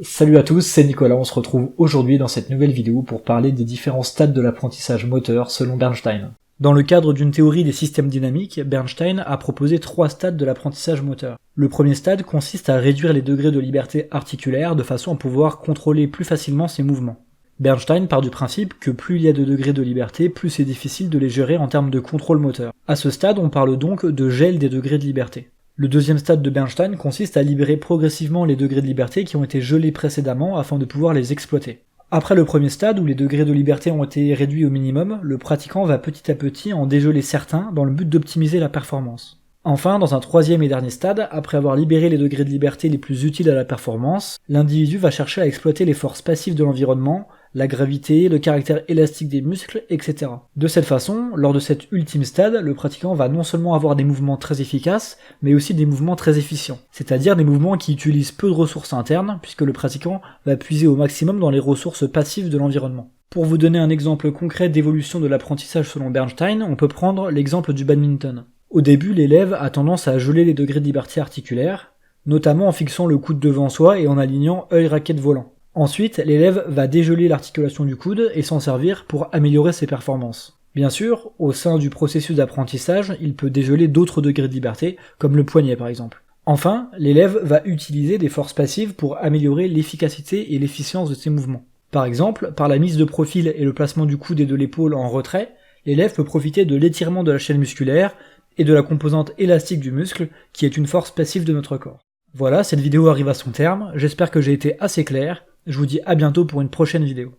Salut à tous, c'est Nicolas, on se retrouve aujourd'hui dans cette nouvelle vidéo pour parler des différents stades de l'apprentissage moteur selon Bernstein. Dans le cadre d'une théorie des systèmes dynamiques, Bernstein a proposé 3 stades de l'apprentissage moteur. Le premier stade consiste à réduire les degrés de liberté articulaire de façon à pouvoir contrôler plus facilement ses mouvements. Bernstein part du principe que plus il y a de degrés de liberté, plus c'est difficile de les gérer en termes de contrôle moteur. À ce stade, on parle donc de gel des degrés de liberté. Le deuxième stade de Bernstein consiste à libérer progressivement les degrés de liberté qui ont été gelés précédemment afin de pouvoir les exploiter. Après le premier stade où les degrés de liberté ont été réduits au minimum, le pratiquant va petit à petit en dégeler certains dans le but d'optimiser la performance. Enfin, dans un troisième et dernier stade, après avoir libéré les degrés de liberté les plus utiles à la performance, l'individu va chercher à exploiter les forces passives de l'environnement, la gravité, le caractère élastique des muscles, etc. De cette façon, lors de cet ultime stade, le pratiquant va non seulement avoir des mouvements très efficaces, mais aussi des mouvements très efficients. C'est-à-dire des mouvements qui utilisent peu de ressources internes, puisque le pratiquant va puiser au maximum dans les ressources passives de l'environnement. Pour vous donner un exemple concret d'évolution de l'apprentissage selon Bernstein, on peut prendre l'exemple du badminton. Au début, l'élève a tendance à geler les degrés de liberté articulaire, notamment en fixant le coude devant soi et en alignant œil-raquette volant. Ensuite, l'élève va dégeler l'articulation du coude et s'en servir pour améliorer ses performances. Bien sûr, au sein du processus d'apprentissage, il peut dégeler d'autres degrés de liberté, comme le poignet par exemple. Enfin, l'élève va utiliser des forces passives pour améliorer l'efficacité et l'efficience de ses mouvements. Par exemple, par la mise de profil et le placement du coude et de l'épaule en retrait, l'élève peut profiter de l'étirement de la chaîne musculaire et de la composante élastique du muscle, qui est une force passive de notre corps. Voilà, cette vidéo arrive à son terme, j'espère que j'ai été assez clair. Je vous dis à bientôt pour une prochaine vidéo.